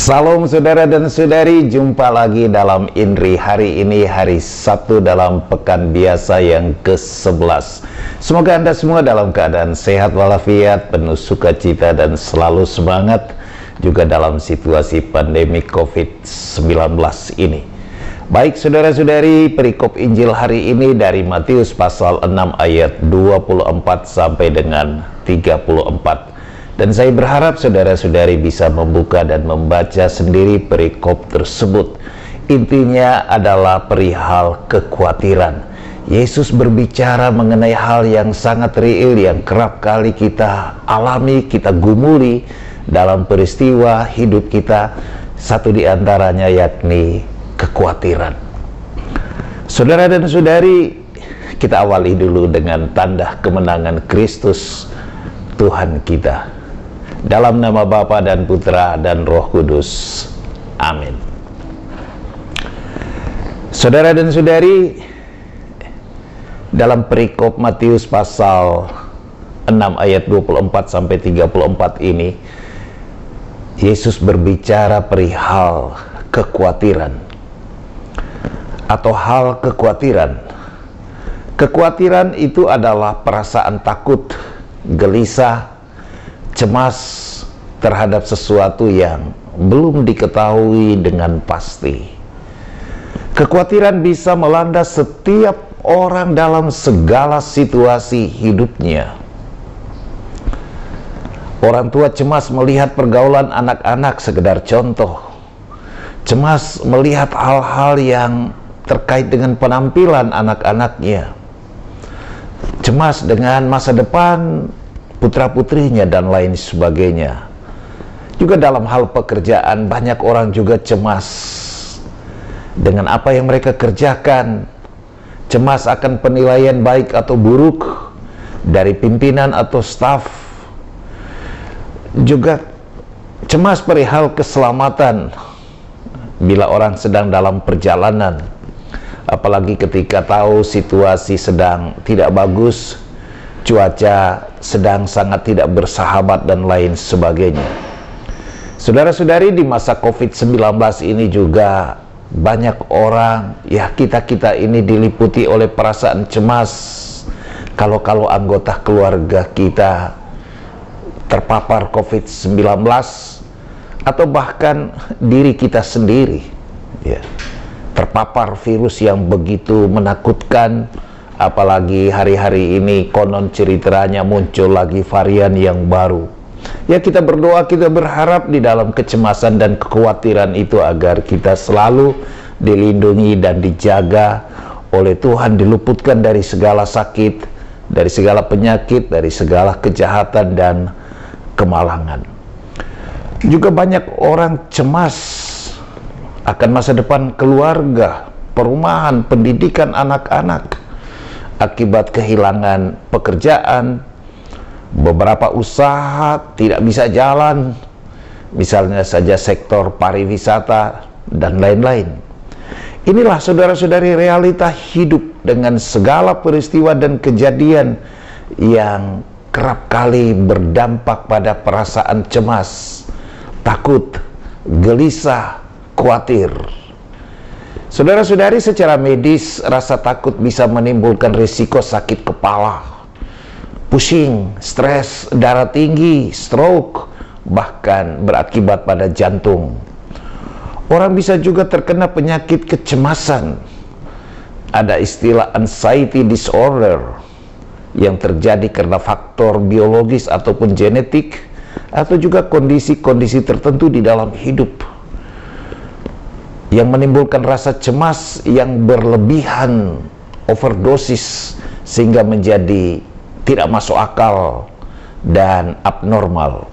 Salam saudara dan saudari, jumpa lagi dalam INRI. Hari ini hari Sabtu dalam pekan biasa yang ke-11. Semoga Anda semua dalam keadaan sehat walafiat, penuh sukacita dan selalu semangat juga dalam situasi pandemi COVID-19 ini. Baik saudara-saudari, perikop Injil hari ini dari Matius pasal 6 ayat 24 sampai dengan 34. Dan saya berharap saudara-saudari bisa membuka dan membaca sendiri perikop tersebut. Intinya adalah perihal kekhawatiran. Yesus berbicara mengenai hal yang sangat real, yang kerap kali kita alami, kita gumuli dalam peristiwa hidup kita. Satu di antaranya yakni kekhawatiran. Saudara dan saudari, kita awali dulu dengan tanda kemenangan Kristus Tuhan kita. Dalam nama Bapa dan Putra dan Roh Kudus. Amin. Saudara dan saudari, dalam perikop Matius pasal 6 ayat 24 sampai 34 ini, Yesus berbicara perihal kekhawatiran atau hal kekhawatiran. Kekhawatiran itu adalah perasaan takut, gelisah, cemas terhadap sesuatu yang belum diketahui dengan pasti. Kekhawatiran bisa melanda setiap orang dalam segala situasi hidupnya. Orang tua cemas melihat pergaulan anak-anak, sekedar contoh. Cemas melihat hal-hal yang terkait dengan penampilan anak-anaknya. Cemas dengan masa depan putra-putrinya dan lain sebagainya. Juga dalam hal pekerjaan, banyak orang juga cemas dengan apa yang mereka kerjakan, cemas akan penilaian baik atau buruk dari pimpinan atau staf, juga cemas perihal keselamatan bila orang sedang dalam perjalanan, apalagi ketika tahu situasi sedang tidak bagus, cuaca sedang sangat tidak bersahabat dan lain sebagainya. Saudara-saudari, di masa COVID-19 ini juga banyak orang, ya kita ini diliputi oleh perasaan cemas kalau anggota keluarga kita terpapar COVID-19 atau bahkan diri kita sendiri ya, terpapar virus yang begitu menakutkan. Apalagi hari-hari ini konon ceritanya muncul lagi varian yang baru. Ya, kita berdoa, kita berharap di dalam kecemasan dan kekhawatiran itu agar kita selalu dilindungi dan dijaga oleh Tuhan, diluputkan dari segala sakit, dari segala penyakit, dari segala kejahatan dan kemalangan. Juga banyak orang cemas akan masa depan keluarga, perumahan, pendidikan anak-anak, akibat kehilangan pekerjaan, beberapa usaha tidak bisa jalan, misalnya saja sektor pariwisata dan lain-lain. Inilah saudara-saudari realita hidup dengan segala peristiwa dan kejadian yang kerap kali berdampak pada perasaan cemas, takut, gelisah, khawatir. Saudara-saudari, secara medis, rasa takut bisa menimbulkan risiko sakit kepala, pusing, stres, darah tinggi, stroke, bahkan berakibat pada jantung. Orang bisa juga terkena penyakit kecemasan. Ada istilah anxiety disorder yang terjadi karena faktor biologis ataupun genetik, atau juga kondisi-kondisi tertentu di dalam hidup yang menimbulkan rasa cemas yang berlebihan, overdosis, sehingga menjadi tidak masuk akal dan abnormal.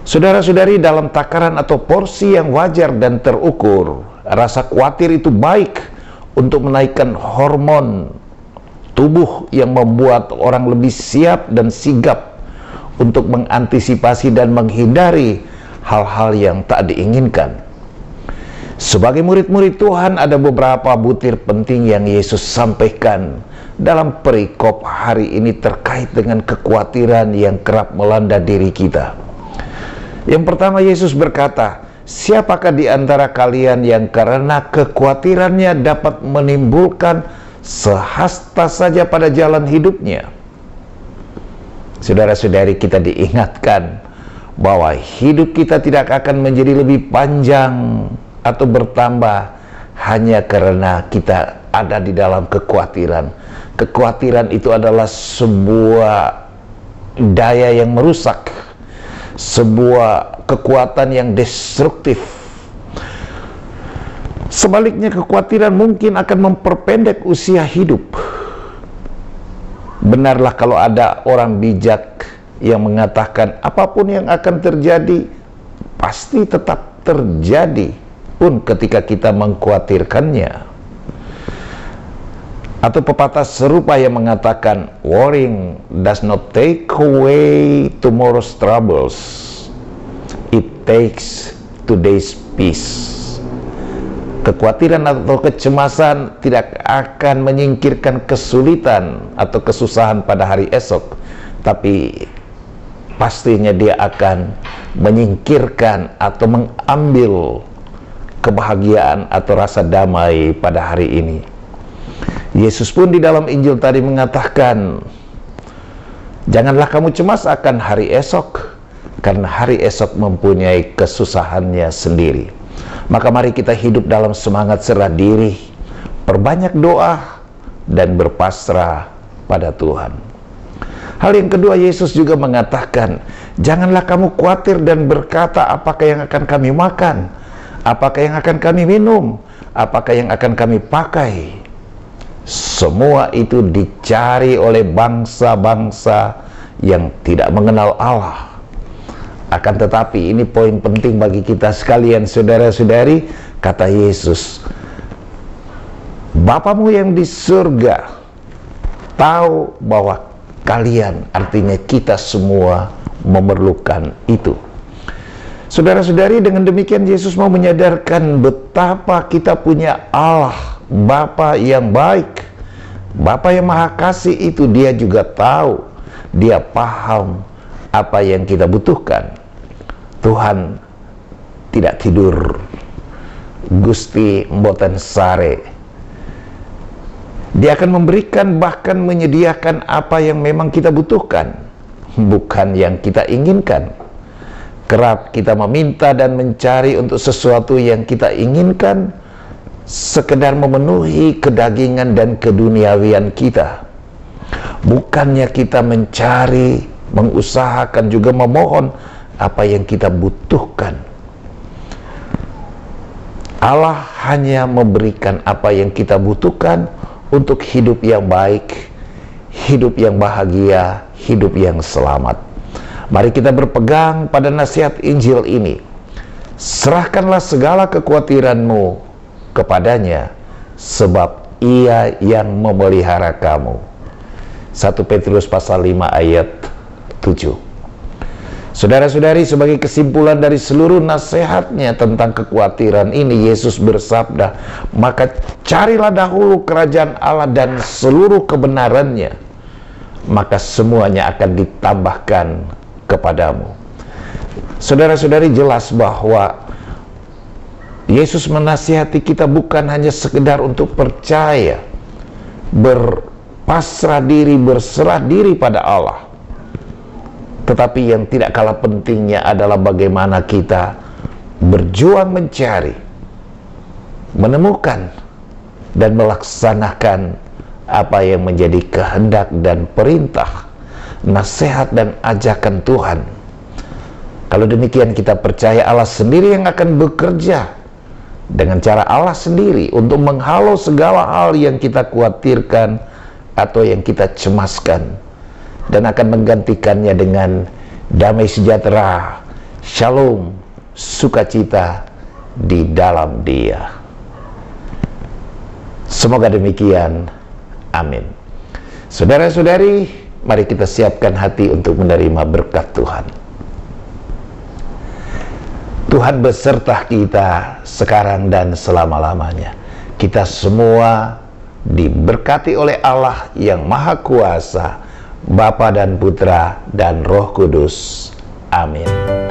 Saudara-saudari, dalam takaran atau porsi yang wajar dan terukur, rasa khawatir itu baik untuk menaikkan hormon tubuh yang membuat orang lebih siap dan sigap untuk mengantisipasi dan menghindari hal-hal yang tak diinginkan. Sebagai murid-murid Tuhan, ada beberapa butir penting yang Yesus sampaikan dalam perikop hari ini terkait dengan kekhawatiran yang kerap melanda diri kita. Yang pertama, Yesus berkata, Siapakah di antara kalian yang karena kekhawatirannya dapat menimbulkan sehasta saja pada jalan hidupnya? Saudara-saudari, kita diingatkan bahwa hidup kita tidak akan menjadi lebih panjang atau bertambah hanya karena kita ada di dalam kekhawatiran. Kekhawatiran itu adalah sebuah daya yang merusak, sebuah kekuatan yang destruktif. Sebaliknya, kekhawatiran mungkin akan memperpendek usia hidup. Benarlah kalau ada orang bijak yang mengatakan apapun yang akan terjadi pasti tetap terjadi pun ketika kita mengkhawatirkannya. Atau pepatah serupa yang mengatakan, worrying does not take away tomorrow's troubles, it takes today's peace. Kekhawatiran atau kecemasan tidak akan menyingkirkan kesulitan atau kesusahan pada hari esok, tapi pastinya dia akan menyingkirkan atau mengambil kebahagiaan atau rasa damai pada hari ini. Yesus pun di dalam Injil tadi mengatakan, janganlah kamu cemas akan hari esok, karena hari esok mempunyai kesusahannya sendiri. Maka mari kita hidup dalam semangat serah diri, perbanyak doa, dan berpasrah pada Tuhan. Hal yang kedua, Yesus juga mengatakan, janganlah kamu khawatir dan berkata, apakah yang akan kami makan, apakah yang akan kami minum, apakah yang akan kami pakai. Semua itu dicari oleh bangsa-bangsa yang tidak mengenal Allah. Akan tetapi ini poin penting bagi kita sekalian, saudara-saudari, kata Yesus, Bapamu yang di surga tahu bahwa kalian, artinya kita semua, memerlukan itu. Saudara-saudari, dengan demikian Yesus mau menyadarkan betapa kita punya Allah, Bapa yang baik, Bapa yang Maha Kasih. Itu Dia juga tahu, Dia paham apa yang kita butuhkan. Tuhan tidak tidur, Gusti mboten sare. Dia akan memberikan, bahkan menyediakan apa yang memang kita butuhkan, bukan yang kita inginkan. Kerap kita meminta dan mencari untuk sesuatu yang kita inginkan, sekedar memenuhi kedagingan dan keduniawian kita. Bukannya kita mencari, mengusahakan, juga memohon apa yang kita butuhkan. Allah hanya memberikan apa yang kita butuhkan untuk hidup yang baik, hidup yang bahagia, hidup yang selamat. Mari kita berpegang pada nasihat Injil ini. Serahkanlah segala kekhawatiranmu kepadanya, sebab Ia yang memelihara kamu. 1 Petrus pasal 5 ayat 7. Saudara-saudari, sebagai kesimpulan dari seluruh nasihatnya tentang kekhawatiran ini, Yesus bersabda, maka carilah dahulu kerajaan Allah dan seluruh kebenarannya, maka semuanya akan ditambahkan kepadamu. Saudara-saudari, jelas bahwa Yesus menasihati kita bukan hanya sekedar untuk percaya, berpasrah diri, berserah diri pada Allah, tetapi yang tidak kalah pentingnya adalah bagaimana kita berjuang mencari, menemukan, dan melaksanakan apa yang menjadi kehendak dan perintah, nasihat dan ajakan Tuhan. Kalau demikian, kita percaya Allah sendiri yang akan bekerja dengan cara Allah sendiri untuk menghalau segala hal yang kita khawatirkan atau yang kita cemaskan, dan akan menggantikannya dengan damai sejahtera, shalom, sukacita di dalam Dia. Semoga demikian. Amin. Saudara-saudari, mari kita siapkan hati untuk menerima berkat Tuhan. Tuhan beserta kita sekarang dan selama-lamanya. Kita semua diberkati oleh Allah yang Maha Kuasa, Bapa dan Putra dan Roh Kudus. Amin.